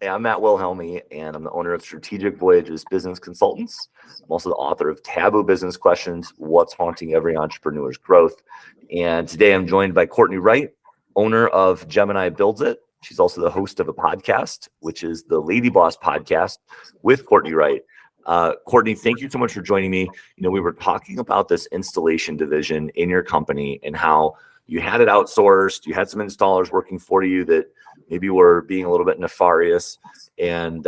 Hey, I'm Matt Wilhelmi, and I'm the owner of Strategic Voyages Business Consultants. I'm also the author of Taboo Business Questions, What's Haunting Every Entrepreneur's Growth. And today I'm joined by Courtney Wright, owner of Gemini Builds It. She's also the host of a podcast, which is the Lady Boss podcast with Courtney Wright. Courtney, thank you so much for joining me. We were talking about this installation division in your company and how you had it outsourced. You had some installers working for you that maybe were being a little bit nefarious, and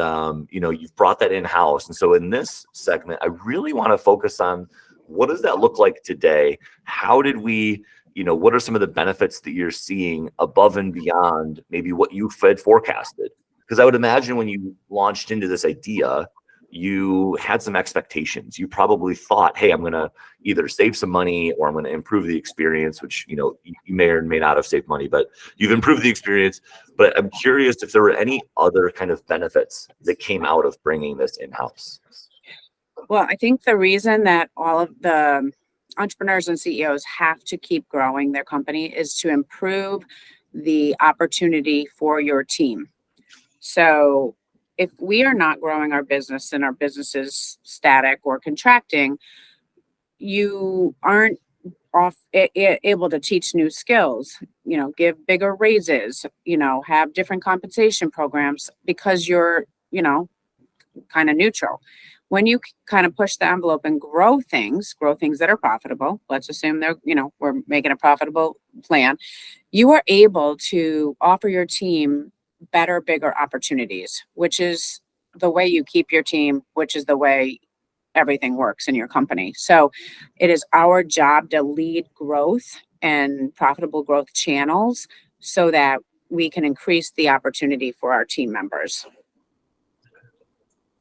you've brought that in-house. And so in this segment, I really want to focus on what does that look like today? How did we, what are some of the benefits that you're seeing above and beyond maybe what you had forecasted? Because I would imagine when you launched into this idea, you had some expectations. You probably thought, hey, I'm going to either save some money or I'm going to improve the experience, which, you may or may not have saved money, but you've improved the experience. But I'm curious if there were any other kind of benefits that came out of bringing this in-house. Well, I think the reason that all of the entrepreneurs and CEOs have to keep growing their company is to improve the opportunity for your team. So if we are not growing our business and our business is static or contracting, you aren't able to teach new skills, give bigger raises, have different compensation programs because you're, kind of neutral. When you kind of push the envelope and grow things that are profitable, let's assume we're making a profitable plan, you are able to offer your team better, bigger opportunities, which is the way you keep your team, which is the way everything works in your company. So it is our job to lead growth and profitable growth channels so that we can increase the opportunity for our team members.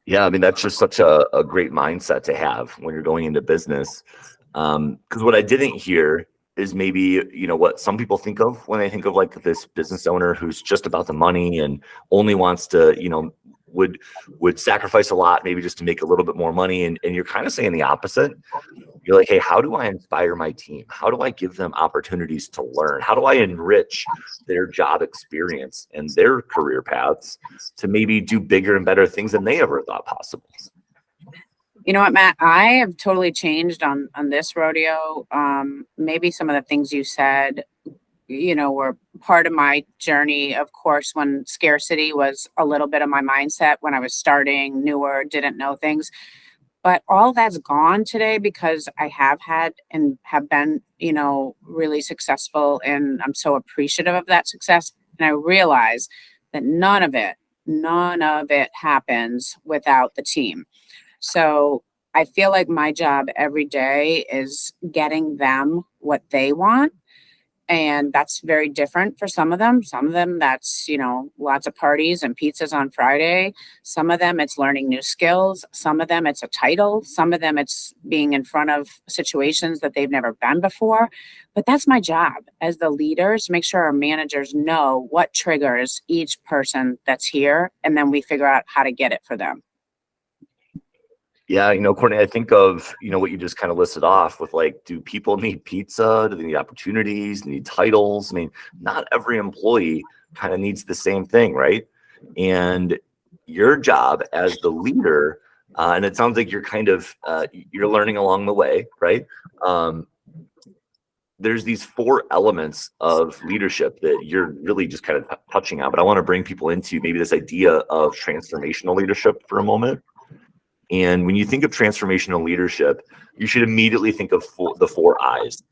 Yeah, I mean, that's just such a great mindset to have when you're going into business. Because what I didn't hear is maybe, what some people think of when they think of like this business owner who's just about the money and only wants to, would sacrifice a lot, maybe just to make a little bit more money. And you're kind of saying the opposite. You're like, hey, how do I inspire my team? How do I give them opportunities to learn? How do I enrich their job experience and their career paths to maybe do bigger and better things than they ever thought possible? You know what, Matt, I have totally changed on this rodeo. Maybe some of the things you said, were part of my journey, of course, when scarcity was a little bit of my mindset when I was starting newer, didn't know things. But all that's gone today because I have had and have been, really successful. And I'm so appreciative of that success. And I realize that none of it happens without the team. So I feel like my job every day is getting them what they want. And that's very different for some of them. Some of them, that's, lots of parties and pizzas on Friday. Some of them, it's learning new skills. Some of them, it's a title. Some of them, it's being in front of situations that they've never been before. But that's my job as the leaders, to make sure our managers know what triggers each person that's here. And then we figure out how to get it for them. Yeah, Courtney, I think of, what you just kind of listed off with like, do people need pizza? Do they need opportunities? Do they need titles? I mean, not every employee kind of needs the same thing, right? And your job as the leader, and it sounds like you're kind of, you're learning along the way, right? There's these 4 elements of leadership that you're really just kind of touching on, but I want to bring people into maybe this idea of transformational leadership for a moment. And when you think of transformational leadership, you should immediately think of the 4 I's.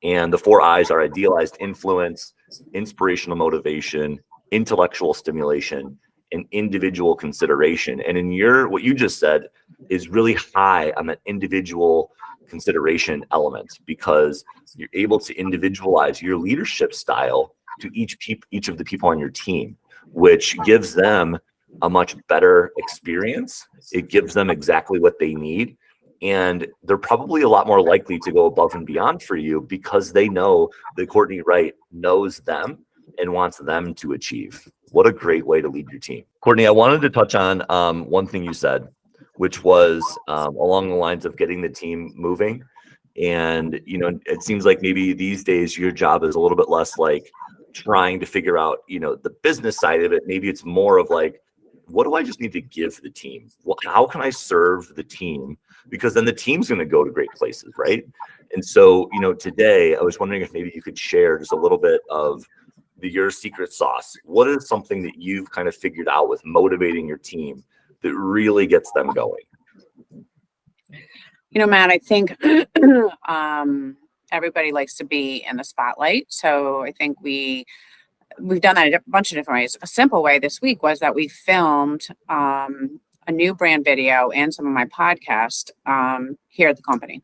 And the 4 I's are idealized influence, inspirational motivation, intellectual stimulation, and individual consideration. And in what you just said is really high on that individual consideration element, because you're able to individualize your leadership style to each of the people on your team, which gives them a much better experience. It gives them exactly what they need. And they're probably a lot more likely to go above and beyond for you because they know that Courtney Wright knows them and wants them to achieve. What a great way to lead your team. Courtney, I wanted to touch on one thing you said, which was along the lines of getting the team moving. And, it seems like maybe these days your job is a little bit less like trying to figure out, the business side of it. Maybe it's more of like what do I just need to give the team? How can I serve the team? Because then the team's going to go to great places, right? And so, today I was wondering if maybe you could share just a little bit of your secret sauce. What is something that you've kind of figured out with motivating your team that really gets them going? Matt, I think everybody likes to be in the spotlight. So I think we've done that a bunch of different ways. A simple way this week was that we filmed a new brand video and some of my podcast here at the company.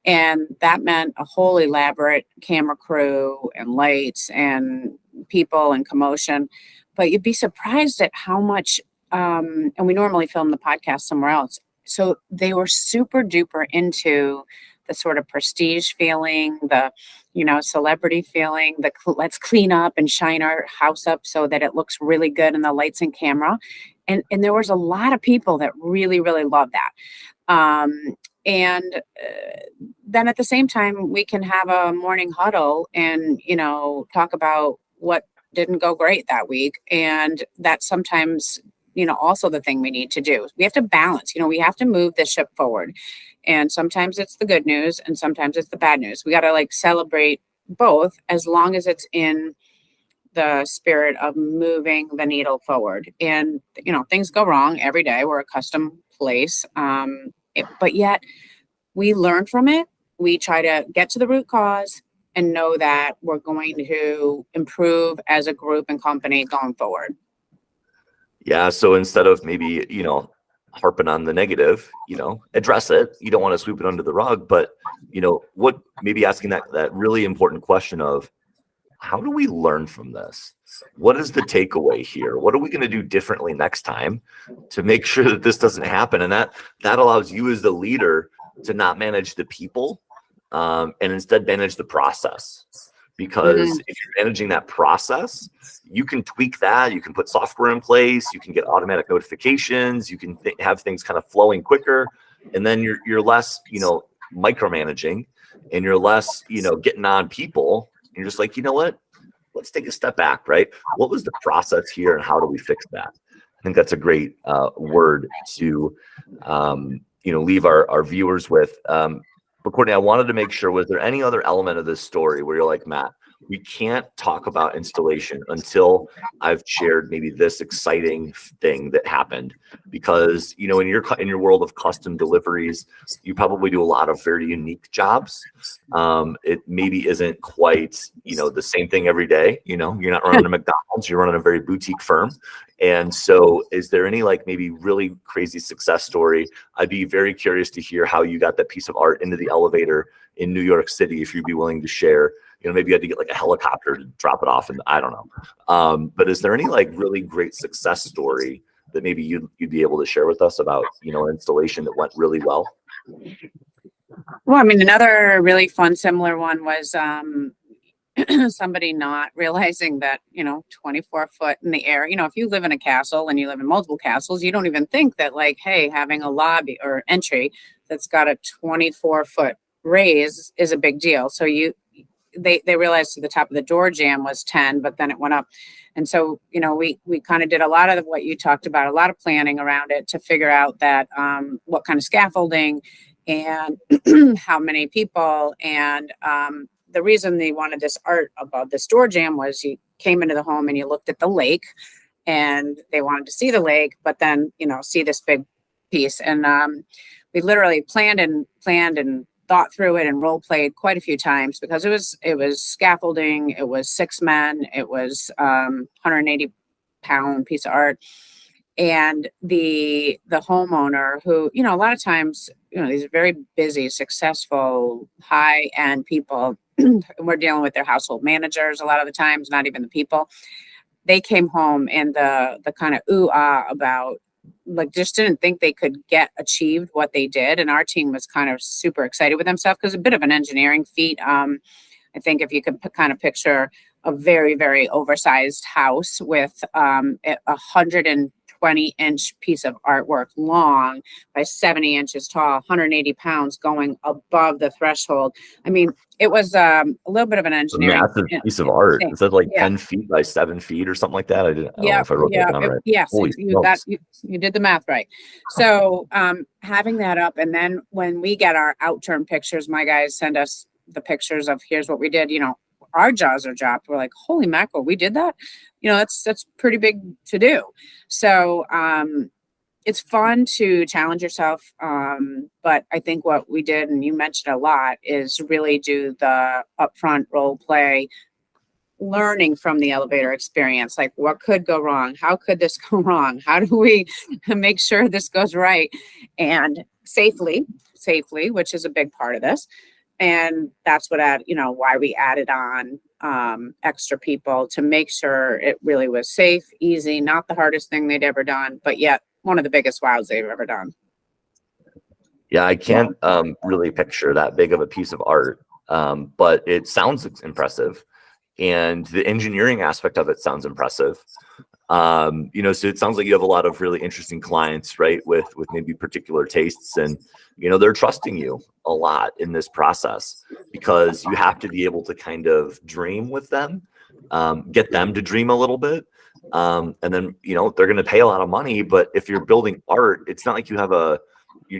And that meant a whole elaborate camera crew and lights and people and commotion. But you'd be surprised at how much, and we normally film the podcast somewhere else. So they were super duper into the sort of prestige feeling, the, celebrity feeling, the let's clean up and shine our house up so that it looks really good in the lights and camera. And there was a lot of people that really, really loved that. And then at the same time, we can have a morning huddle and, talk about what didn't go great that week. And that's sometimes, also the thing we need to do. We have to balance, we have to move the ship forward. And sometimes it's the good news and sometimes it's the bad news. We got to celebrate both as long as it's in the spirit of moving the needle forward. And, things go wrong every day. We're a custom place. But yet we learn from it. We try to get to the root cause and know that we're going to improve as a group and company going forward. Yeah. So instead of maybe, harping on the negative, address it. You don't want to sweep it under the rug, but, what maybe asking that really important question of how do we learn from this? What is the takeaway here? What are we going to do differently next time to make sure that this doesn't happen? And that allows you as the leader to not manage the people and instead manage the process. Because if you're managing that process, you can tweak that. You can put software in place. You can get automatic notifications. You can have things kind of flowing quicker. And then you're less, micromanaging, and you're less, getting on people. And you're just like, you know what? Let's take a step back, right? What was the process here and how do we fix that? I think that's a great word to, leave our viewers with. But Courtney, I wanted to make sure, was there any other element of this story where you're like, Matt, we can't talk about installation until I've shared maybe this exciting thing that happened? Because, in your world of custom deliveries, you probably do a lot of very unique jobs. It maybe isn't quite, the same thing every day. You're not running a McDonald's, you're running a very boutique firm. And so is there any maybe really crazy success story? I'd be very curious to hear how you got that piece of art into the elevator in New York City, if you'd be willing to share. Maybe you had to get a helicopter to drop it off, and I don't know. But is there any really great success story that maybe you'd be able to share with us about, an installation that went really well? Well, another really fun, similar one was somebody not realizing that, 24 foot in the air, if you live in a castle and you live in multiple castles, you don't even think that hey, having a lobby or entry that's got a 24 foot raise is a big deal. So they realized the top of the door jamb was 10, but then it went up. And so, we kind of did a lot of what you talked about, a lot of planning around it to figure out that what kind of scaffolding and how many people. And the reason they wanted this art above this door jamb was you came into the home and you looked at the lake and they wanted to see the lake, but then, see this big piece. And we literally planned and thought through it and role played quite a few times because it was scaffolding. It was 6 men. It was 180-pound piece of art. And the homeowner who, a lot of times, these are very busy, successful, high-end people. We're dealing with their household managers a lot of the times, not even the people. They came home and the kind of ooh-ah about, just didn't think they could achieved what they did. And our team was kind of super excited with themselves because it's a bit of an engineering feat. I think if you could kind of picture a very, very oversized house with 120 20-inch piece of artwork, long by 70 inches tall, 180 pounds, going above the threshold. I mean, it was a little bit of an A engineering massive piece of art. thing. Is that like Yeah. 10 feet by 7 feet or something like that? I don't know Yeah, if I wrote that down right. yes, Holy you smokes. you did the math right. So having that up, and then when we get our outturn pictures, my guys send us the pictures of here's what we did. Our jaws are dropped. We're like, holy mackerel, we did that. That's pretty big to do. So it's fun to challenge yourself. But I think what we did, and you mentioned a lot, is really do the upfront role play, learning from the elevator experience. Like, what could go wrong? How could this go wrong? How do we make sure this goes right and safely, which is a big part of this. And that's why we added on extra people to make sure it really was safe, easy, not the hardest thing they'd ever done, but yet one of the biggest wows they've ever done. Yeah, I can't really picture that big of a piece of art, but it sounds impressive. And the engineering aspect of it sounds impressive. So it sounds like you have a lot of really interesting clients, right? With maybe particular tastes, and, they're trusting you a lot in this process, because you have to be able to kind of dream with them, get them to dream a little bit. And then, they're going to pay a lot of money, but if you're building art, it's not like you're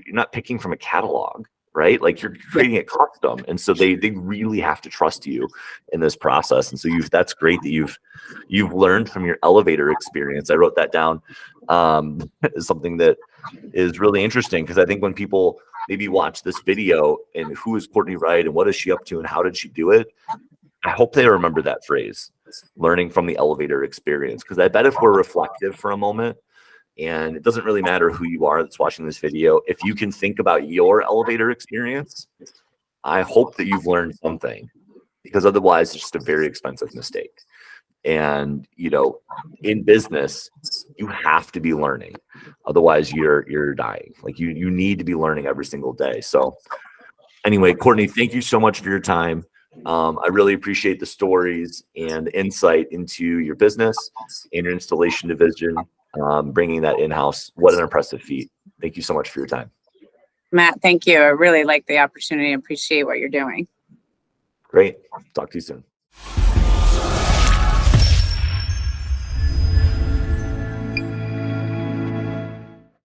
not picking from a catalog, right? Like, you're creating it custom. And so they really have to trust you in this process. And so that's great that you've learned from your elevator experience. I wrote that down as something that is really interesting, because I think when people maybe watch this video and who is Courtney Wright and what is she up to and how did she do it, I hope they remember that phrase, learning from the elevator experience. Because I bet if we're reflective for a moment, and it doesn't really matter who you are that's watching this video, if you can think about your elevator experience, I hope that you've learned something, because otherwise it's just a very expensive mistake. And, in business, you have to be learning. Otherwise you're dying. Like, you need to be learning every single day. So anyway, Courtney, thank you so much for your time. I really appreciate the stories and insight into your business and your installation division. Bringing that in-house. What an impressive feat. Thank you so much for your time. Matt, thank you. I really like the opportunity and appreciate what you're doing. Great. Talk to you soon.